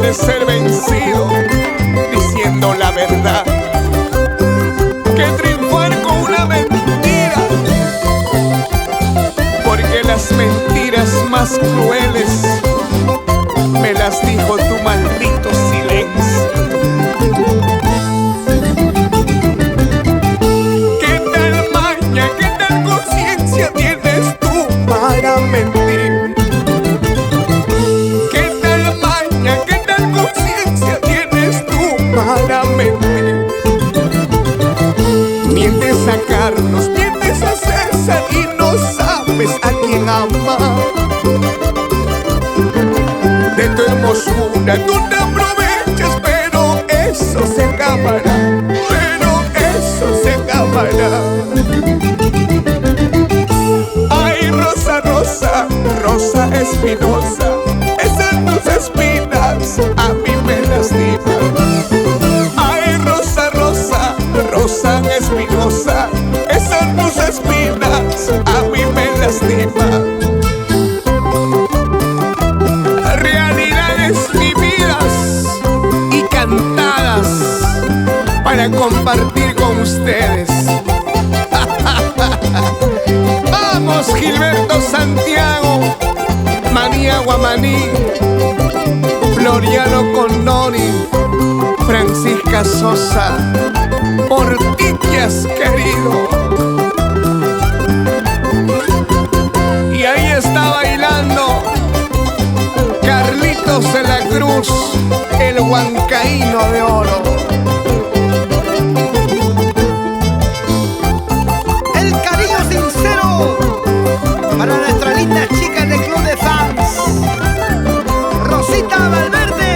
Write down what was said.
puede ser vencido diciendo la verdad que triunfar con una mentira, porque las mentiras más crueles me las dijo tu maldito silencio. ¿Qué tal maña, qué tal conciencia tienes tú para mentir? ¿Qué tal maña, qué tal conciencia tienes tú para mentir? Mientes a Carlos, mientes a César y no sabes a quién amar. De tu hermosura tú te aprovechas, pero eso se acabará, pero eso se acabará. Ay, Rosa, Rosa, Rosa espinosa, esas tus espinas a mí me lastiman. Ay, Rosa, Rosa, Rosa espinosa, esas tus espinas a mí me lastiman. Realidades vividas y cantadas para compartir con ustedes. Vamos, Gilberto Santiago, Manía Guamaní, Floriano Condori, Francisca Sosa, por ti que has querido. Y ahí está bailando Carlitos de la Cruz, el huancaíno de oro. El cariño sincero para nuestras lindas chicas del Club de Fans. Rosita Valverde.